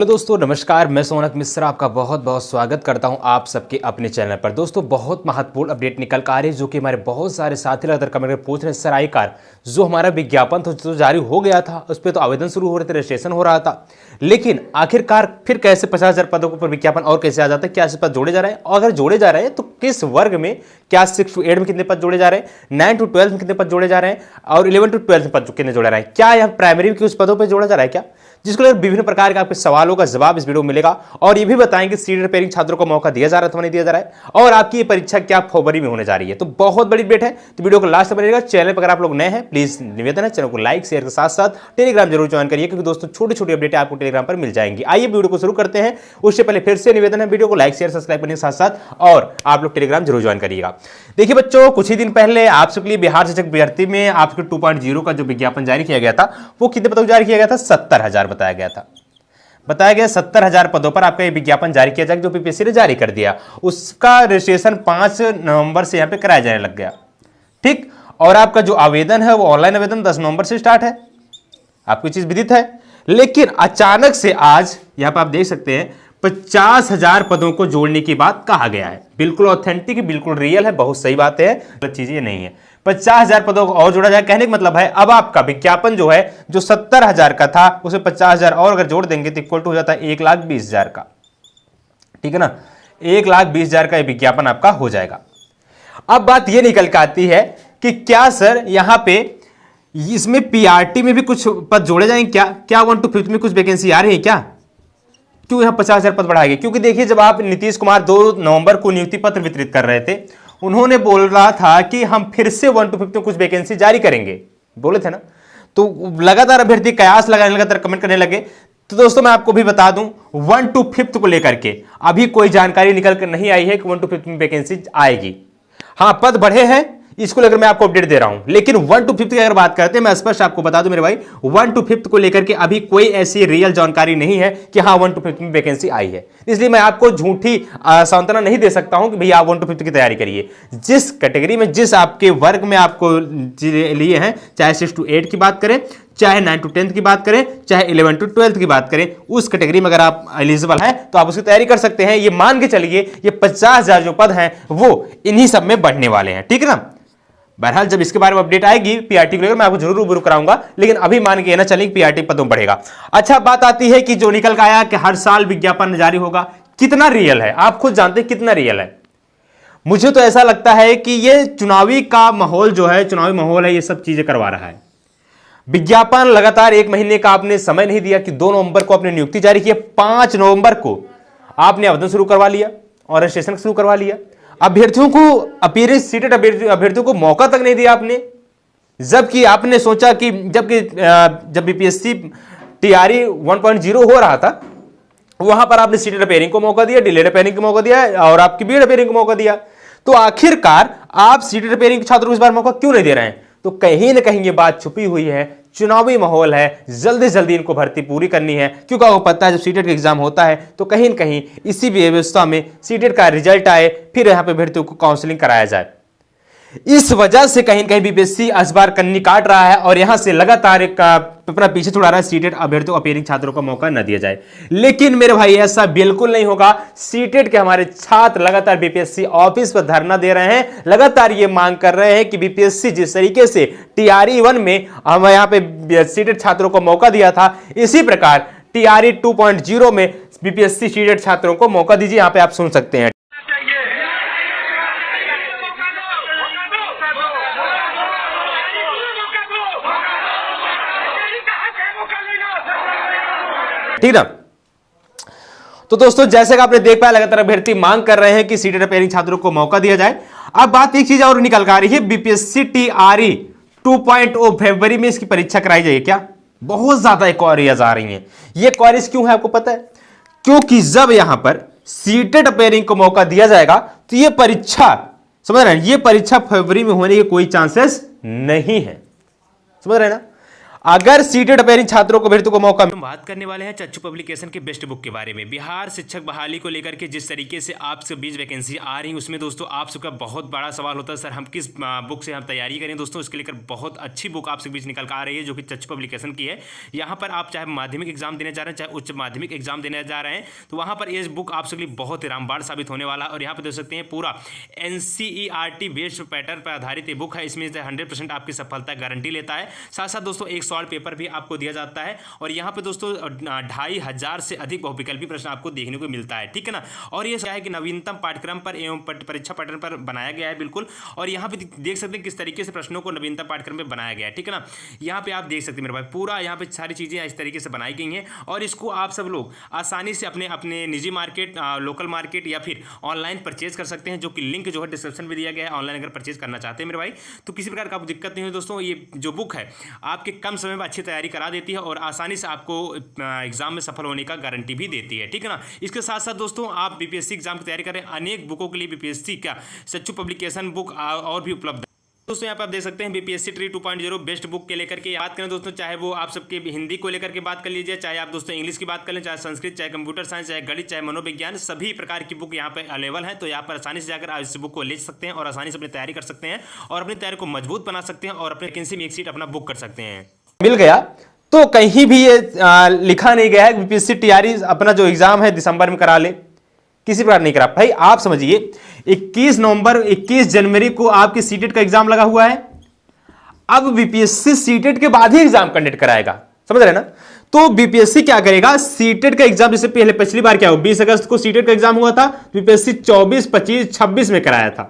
Hello दोस्तों, नमस्कार। मैं सोनक मिश्रा आपका बहुत बहुत स्वागत करता हूं आप सबके अपने चैनल पर। दोस्तों, बहुत महत्वपूर्ण अपडेट निकल कर आ रही है जो कि हमारे बहुत सारे साथी लगातार कमेंट में पूछ रहे हैं। सर आईकार जो हमारा विज्ञापन था जो जारी हो गया था उस पर तो आवेदन शुरू हो रहे थे, रजिस्ट्रेशन हो रहा था, लेकिन आखिरकार फिर कैसे 50,000 पदों पर विज्ञापन और कैसे आ जाता है? क्या इस पद जोड़े जा रहे हैं? और अगर जोड़े जा रहे हैं तो किस वर्ग में? क्या 6 to 8 में कितने पद जोड़े जा रहे हैं, 9 to 12 में कितने पद जोड़े जा रहे हैं, और 11 to 12 में पद कितने जोड़े जा रहे हैं? क्या यह प्राइमरी के उस पदों पर जोड़ा जा रहा है क्या? जिसको लेकर विभिन्न प्रकार के आपके सवालों का जवाब इस वीडियो में मिलेगा। और ये भी बताएंगे सीट रिपेयरिंग छात्रों को मौका दिया जा रहा है अथवा नहीं दिया जा रहा है, और आपकी ये परीक्षा क्या फरवरी में होने जा रही है। तो बहुत बड़ी अपडेट है, तो वीडियो को लास्ट तक बनेगा। चैनल पर अगर आप लोग नए हैं प्लीज निवेदन है चैनल को लाइक शेयर के साथ साथ टेलीग्राम जरूर ज्वाइन करिए, क्योंकि दोस्तों छोटी छोटी अपडेट आपको टेलीग्राम पर मिल जाएंगी। आइए वीडियो को शुरू करते हैं। उससे पहले फिर से निवेदन है, वीडियो को लाइक शेयर सब्सक्राइब करने के साथ साथ और आप लोग टेलीग्राम जरूर ज्वाइन करिएगा। देखिए बच्चों, कुछ ही दिन पहले आप सबके लिए बिहार शिक्षक भर्ती में आपके 2.0 का जो विज्ञापन जारी किया गया था वो कितने पदों जारी किया गया था? 70,000 बताया गया 70,000 पदों पर आपका ये विज्ञापन जारी किया जाएगा जो पीपीएससी ने जारी कर दिया। उसका रजिस्ट्रेशन 5 नवंबर से यहां पे कराया जाने लग गया, ठीक। और आपका जो आवेदन है वो ऑनलाइन आवेदन 10 नवंबर से स्टार्ट है, आपको चीज विदित है। लेकिन अचानक से आज यहां पर आप देख सकते हैं 50,000 पदों को जोड़ने की बात कहा गया है। बिल्कुल ऑथेंटिक, बिल्कुल रियल है, बहुत सही बात है, गलत चीज ये नहीं है। 50,000 पदों को और जोड़ा जाए, कहने का मतलब है अब आपका विज्ञापन जो है जो 70,000 का था उसे 50,000 और अगर जोड़ देंगे तो इक्वल टू हो जाता है 1,20,000 का, ठीक है ना। 1,20,000 का विज्ञापन आपका हो जाएगा। अब बात यह निकल के आती है कि क्या सर यहां पे इसमें पीआरटी में भी कुछ पद जोड़े जाएंगे क्या 1 to 5 में कुछ वैकेंसी आ रही है क्या? क्यों यहां 50,000 पद बढ़ाए गए? क्योंकि देखिए, जब आप नीतीश कुमार 2 नवंबर को नियुक्ति पत्र वितरित कर रहे थे, उन्होंने बोल रहा था कि हम फिर से 1 to 5 में कुछ वैकेंसी जारी करेंगे, बोले थे ना। तो लगातार अभ्यर्थी कयास लगाने, लगातार कमेंट करने लगे। तो दोस्तों मैं आपको भी बता दूं 1 to 5 को लेकर के अभी कोई जानकारी निकल कर नहीं आई है कि 1 to 5 में वैकेंसी आएगी। हाँ, पद बढ़े हैं, इसको लेकर मैं आपको अपडेट दे रहा हूं। लेकिन 1 to 5 की अगर बात करते हैं, मैं स्पष्ट आपको बता दूं मेरे भाई, 1 to 5 को लेकर के अभी कोई ऐसी रियल जानकारी नहीं है कि हाँ 1 to 5 में वैकेंसी आई है। इसलिए मैं आपको झूठी सांत्वना नहीं दे सकता हूं कि भैया आप 1 to 5 की तैयारी करिए। जिस कैटेगरी में, जिस आपके वर्ग में आपको लिए हैं, चाहे 6 to 8 की बात करें, चाहे 9 to 10 की बात करें, चाहे 11 to 12 की बात करें, उस कैटेगरी में अगर आप एलिजिबल हैं तो आप उसकी तैयारी कर सकते हैं। ये मान के चलिए ये 50,000 जो पद हैं वो इन्हीं सब में बढ़ने वाले हैं, ठीक है ना। बहरहाल जब इसके बारे में अपडेट आएगी पीआरटी को लेकर मैं आपको जरूर रूबरू कराऊंगा, लेकिन अभी मान के ना चलिए पीआरटी पदों बढ़ेगा। अच्छा, बात आती है कि जो निकल के आया कि हर साल विज्ञापन जारी होगा, कितना रियल है? आप खुद जानते हैं कितना रियल है। मुझे तो ऐसा लगता है कि ये चुनावी का माहौल जो है, चुनावी माहौल है, ये सब चीजें करवा रहा है। विज्ञापन लगातार 1 महीने का आपने समय नहीं दिया कि 2 नवंबर को आपने नियुक्ति जारी की, 5 नवंबर को आपने आवेदन शुरू करवा लिया और रजिस्ट्रेशन शुरू करवा लिया। अभ्यर्थियों को अपीयरेंस सीटेड अभ्यर्थियों को मौका तक नहीं दिया आपने, जबकि आपने सोचा कि जब बीपीएससी टीआरई 1.0 हो रहा था वहां पर आपने सीटेड अपेयरिंग को मौका दिया, डिलेड अपेयरिंग को मौका दिया और आपकी बीएड अपेयरिंग को मौका दिया। तो आखिरकार आप सीटेड अपेयरिंग छात्रों को इस बार मौका क्यों नहीं दे रहे हैं? तो कहीं ना कहीं ये बात छुपी हुई है, चुनावी माहौल है, जल्दी जल्दी इनको भर्ती पूरी करनी है। क्योंकि आपको पता है जब सीटेट का एग्जाम होता है तो कहीं न कहीं इसी व्यवस्था में सीटेट का रिजल्ट आए, फिर यहाँ पे भर्तियों को काउंसलिंग कराया जाए। इस वजह से कहीं न कहीं बीपीएससी इस बार कन्नी काट रहा है और यहां से लगातार अपना पीछे छुड़ा रहा है, सीटेट अभ्यर्थियों अपीयरिंग छात्रों को मौका न दिया जाए। लेकिन मेरे भाई ऐसा बिल्कुल नहीं होगा। सीटेट के हमारे छात्र लगातार बीपीएससी ऑफिस पर धरना दे रहे हैं, लगातार ये मांग कर रहे हैं कि बीपीएससी जिस तरीके से टीआरई 1 में हम यहां पे सीटेट छात्रों को मौका दिया था, इसी प्रकार टीआरई 2.0 में बीपीएससी सीटेट छात्रों को मौका दीजिए। यहां पे आप सुन सकते हैं। ठीक ना। तो दोस्तों जैसे कि आपने देख पाया लगातार अभ्यर्थी मांग कर रहे हैं कि सीटेट अपेयरिंग छात्रों को मौका दिया जाए। अब बात एक चीज और निकल कर आ रही है, बीपीएससी टीआरई 2.0 फरवरी में इसकी परीक्षा कराई जाएगी क्या? बहुत ज्यादा क्वेरीज आ रही हैं। ये क्वेरीज क्यों है आपको पता है? क्योंकि जब यहां पर सीटेट अपेयरिंग को मौका दिया जाएगा तो ये परीक्षा, समझ रहे हैं, ये परीक्षा फरवरी में होने के कोई चांसेस नहीं है, समझ रहे हैं ना। अगर सीटेड अपेयरिंग छात्रों को अभ्यर्थियों को मौका। हम बात करने वाले हैं चच्चू पब्लिकेशन के बेस्ट बुक के बारे में। बिहार शिक्षक बहाली को लेकर के जिस तरीके से आपसे 20 वैकेंसी आ रही, उसमें दोस्तों आप सबका बहुत बड़ा सवाल होता है, सर हम किस बुक से हम तैयारी करें। दोस्तों इसके लेकर बहुत अच्छी बुक आप सबके बीच निकल कर आ रही है, जो कि चच्चू पब्लिकेशन की है। यहाँ पर आप चाहे माध्यमिक एग्जाम देने जा रहे हैं, चाहे उच्च माध्यमिक एग्जाम देने जा रहे हैं, तो वहाँ पर ये बुक आप सबके लिए बहुत ही रामबाण साबित होने वाला है। और यहाँ पर देख सकते हैं पूरा NCERT बेस्ड पैटर्न पर आधारित ये बुक है। इसमें 100% आपकी सफलता गारंटी लेता है। साथ साथ दोस्तों एक सॉल्व पेपर भी आपको दिया जाता है। और यहाँ पे दोस्तों 2500 से अधिक बहुविकल्पी प्रश्न आपको देखने को मिलता है, ठीक है ना। और ये क्या है कि नवीनतम पाठ्यक्रम पर एवं परीक्षा पैटर्न पर बनाया गया है, बिल्कुल। और यहाँ पे देख सकते हैं किस तरीके से प्रश्नों को नवीनतम पाठ्यक्रम में बनाया गया है, ठीक है ना। यहाँ पे आप देख सकते हैं मेरे भाई, पूरा यहाँ पे सारी चीज़ें इस तरीके से बनाई गई हैं। और इसको आप सब लोग आसानी से अपने अपने निजी मार्केट, लोकल मार्केट या फिर ऑनलाइन परचेज कर सकते हैं, जो कि लिंक जो है डिस्क्रिप्शन में दिया गया है। ऑनलाइन अगर परचेज करना चाहते हैं मेरे भाई, तो किसी प्रकार का आपको दिक्कत नहीं हो दोस्तों। ये जो बुक है आपके कम समय में अच्छी तैयारी करा देती है और आसानी से आपको एग्जाम में सफल होने का गारंटी भी देती है, ठीक है ना। इसके साथ साथ दोस्तों आप बीपीएससी एग्जाम की तैयारी करें, अनेक बुकों के लिए बीपीएससी का चच्चू पब्लिकेशन बुक और भी उपलब्ध है। दोस्तों यहाँ पे आप देख सकते हैं बीपीएससी ट्री 2.0 बेस्ट बुक के लेकर के बात करें दोस्तों, चाहे वो आप सबके हिंदी को लेकर के बात कर लीजिए, चाहे आप दोस्तों इंग्लिश की बात कर लें, चाहे संस्कृत, चाहे कंप्यूटर साइंस, चाहे गणित, चाहे मनोविज्ञान, सभी प्रकार की बुक यहाँ पे अवेलेबल है। तो यहाँ पर आसानी से जाकर आप इस बुक को ले सकते हैं और आसानी से अपनी तैयारी कर सकते हैं और अपनी तैयारी को मजबूत बना सकते हैं और अपने वैकेंसी में एक सीट अपना बुक कर सकते हैं। मिल गया तो कहीं भी ये लिखा नहीं गया है बीपीएससी टीआरई अपना जो एग्जाम है दिसंबर में करा ले, किसी प्रकार नहीं करा। भाई आप समझिए 21 नवंबर 21 जनवरी को आपके सीटेट का एग्जाम लगा हुआ है। अब बीपीएससी सीटेट के बाद ही एग्जाम कंडक्ट कराएगा, समझ रहे ना। तो बीपीएससी क्या करेगा, सीटेट का एग्जाम जैसे पहले पिछली बार क्या हुआ, 20 अगस्त को सीटेट का एग्जाम हुआ था, बीपीएससी 24, 25, 26 में कराया था।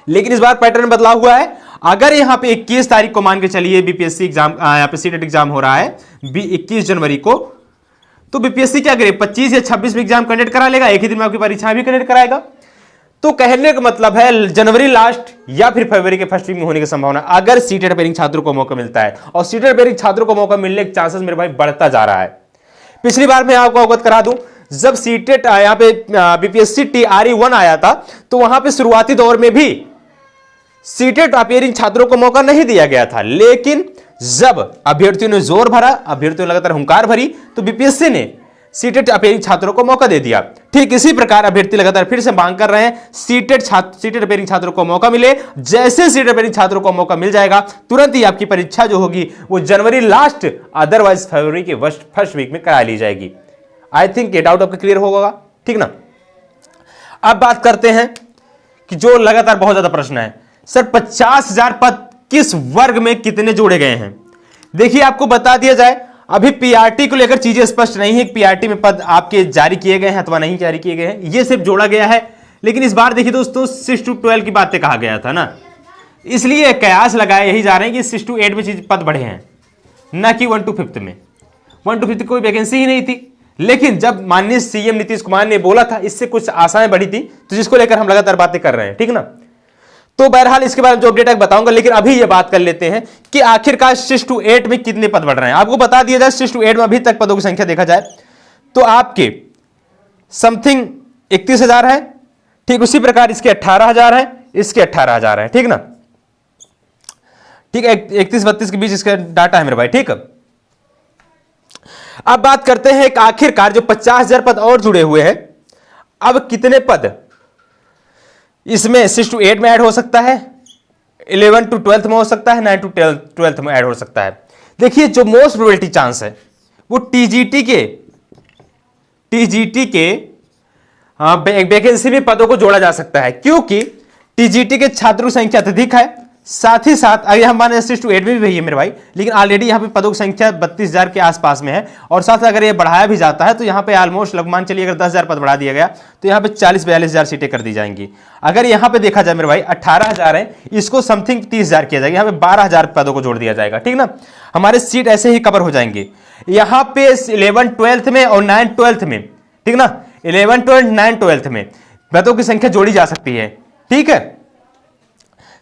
लेकिन इस बार पैटर्न बदलाव हुआ है। अगर यहां पे 21 तारीख को मान के चलिए बीपीएससी एग्जाम, यहां पे सीटेट एग्जाम हो रहा है 21 जनवरी को, तो बीपीएससी क्या करे, 25 या 26 में एग्जाम कंडक्ट करा लेगा, एक ही दिन में आपकी परीक्षा भी कंडक्ट कराएगा। तो कहने का मतलब है जनवरी लास्ट या फिर फरवरी के फर्स्ट वीक में होने की संभावना, अगर सीटेट अपेयरिंग छात्रों को मौका मिलता है। और सीटेट अपेयरिंग छात्रों को मौका मिलने के चांसेस मेरे भाई बढ़ता जा रहा है। पिछली बार मैं आपको अवगत करा दूं, जब सीटेट यहाँ पे बीपीएससी टीआरई 1 आया था, तो वहां पे शुरुआती दौर में भी सीटेट अपेयरिंग छात्रों को मौका नहीं दिया गया था। लेकिन जब अभ्यर्थियों ने जोर भरा, अभ्यर्थियों ने लगातार हुंकार भरी, तो बीपीएससी ने सीटेट अपेयरिंग छात्रों को मौका दे दिया। ठीक इसी प्रकार अभ्यर्थी लगातार फिर से मांग कर रहे हैं सीटेट अपेयरिंग छात्रों को मौका मिले। जैसे सीटेट अपेयरिंग छात्रों को मौका मिल जाएगा, तुरंत ही आपकी परीक्षा जो होगी वो जनवरी लास्ट अदरवाइज फरवरी के फर्स्ट वीक में करा ली जाएगी। आई थिंक ये डाउट आपका क्लियर होगा, ठीक ना। अब बात करते हैं कि जो लगातार बहुत ज्यादा प्रश्न है, सर 50,000 पद किस वर्ग में कितने जोड़े गए हैं। देखिए आपको बता दिया जाए, अभी पीआरटी को लेकर चीजें स्पष्ट नहीं है कि पीआरटी में पद आपके जारी किए गए हैं अथवा नहीं जारी किए गए हैं, ये सिर्फ जोड़ा गया है। लेकिन इस बार देखिए दोस्तों 6 to 12 की बातें कहा गया था ना, इसलिए कयास लगाए यही जा रहे हैं कि 6 to 8 में चीज पद बढ़े हैं, न कि 1 to 5 में। 1 to 5 कोई वैकेंसी ही नहीं थी। लेकिन जब माननीय सीएम नीतीश कुमार ने बोला था इससे कुछ आशाएं बढ़ी थी, तो जिसको लेकर हम लगातार बातें कर रहे हैं, ठीक ना। तो बहरहाल इसके बारे में जो अपडेट है बताऊंगा, लेकिन अभी ये बात कर लेते हैं कि आखिरकार 6 to 8 में कितने पद बढ़ रहे हैं। आपको बता दिया जाए 6 to 8 में अभी तक पदों की संख्या देखा जाए तो आपके समथिंग 31,000 है, ठीक उसी प्रकार इसके 18,000 है, इसके 18,000 है, ठीक ना। ठीक है, 31-32 के बीच इसका डाटा है मेरे भाई, ठीक है। अब बात करते हैं कि आखिरकार जो 50,000 पद और जुड़े हुए हैं, अब कितने पद इसमें 6 to 8 में ऐड हो सकता है, 11 to 12 में हो सकता है, 9 to 12 में ऐड हो सकता है। देखिए जो मोस्ट प्रोबेबिलिटी चांस है वो टीजीटी के वैकेंसी में पदों को जोड़ा जा सकता है, क्योंकि टीजीटी के छात्रों की संख्या अत्यधिक है। साथ ही साथ अगर हम माने 6 to 8 में भी वही है मेरे भाई, लेकिन ऑलरेडी यहाँ पे पदों की संख्या 32,000 के आसपास में है। और साथ अगर ये बढ़ाया भी जाता है तो यहाँ पे ऑलमोस्ट लगमान चलिए अगर 10,000 पद बढ़ा दिया गया तो यहाँ पे 40-42,000 सीटें कर दी जाएंगी। अगर यहाँ पे देखा जाए मेरे भाई 18,000 है, इसको समथिंग 30,000 किया जाएगा, यहाँ पे 12,000 पदों को जोड़ दिया जाएगा, ठीक ना। हमारे सीट ऐसे ही कवर हो जाएंगे। यहाँ पे 11-12 में और 9-12 में, ठीक ना, 11-12, 9-12 में पदों की संख्या जोड़ी जा सकती है, ठीक है।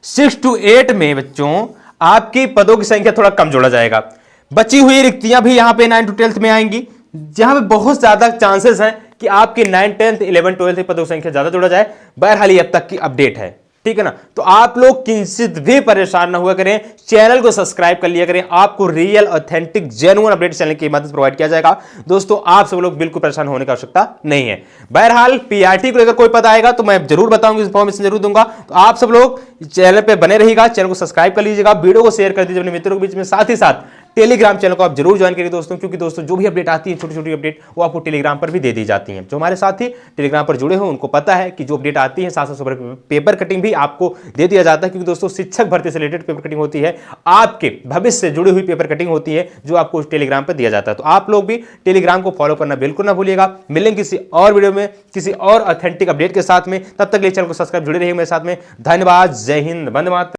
6 to 8 में बच्चों आपकी पदों की संख्या थोड़ा कम जोड़ा जाएगा। बची हुई रिक्तियां भी यहां पे 9 to 12 में आएंगी, जहां पे बहुत ज्यादा चांसेस हैं कि आपके 9, 10, 11, 12 पदों की संख्या ज्यादा जोड़ा जाए। बहरहाल अब तक की अपडेट है, ठीक है ना। तो आप लोग किंचित भी परेशान ना हुआ करें, चैनल को सब्सक्राइब कर लिया करें, आपको real authentic genuine update channel की मदद प्रोवाइड किया जाएगा। दोस्तों आप सब लोग बिल्कुल परेशान होने की आवश्यकता नहीं है। बहरहाल पीआरटी को लेकर कोई पता आएगा तो मैं जरूर बताऊंगा, इंफॉर्मेशन जरूर दूंगा। तो आप सब लोग चैनल पे बने रहिएगा, चैनल को सब्सक्राइब कर लीजिएगा, वीडियो को शेयर कर दीजिए अपने मित्रों के बीच में, साथ ही साथ टेलीग्राम चैनल को आप जरूर ज्वाइन करिए दोस्तों, क्योंकि दोस्तों जो भी अपडेट आती है छोटी छोटी अपडेट वो आपको टेलीग्राम पर भी दे दी जाती हैं। जो हमारे साथी टेलीग्राम पर जुड़े हो उनको पता है कि जो अपडेट आती है साथ साथ पेपर कटिंग भी आपको दे दिया जाता है, क्योंकि दोस्तों शिक्षक भर्ती से रिलेटेड पेपर कटिंग होती है, आपके भविष्य से जुड़ी हुई पेपर कटिंग होती है जो आपको टेलीग्राम पर दिया जाता है। तो आप लोग भी टेलीग्राम को फॉलो करना बिल्कुल ना भूलिएगा। मिलेंगे किसी और वीडियो में किसी और ऑथेंटिक अपडेट के साथ में, तब तक चैनल को सब्सक्राइब जुड़े रहिए मेरे साथ में। धन्यवाद, जय हिंद, वंदे मातरम।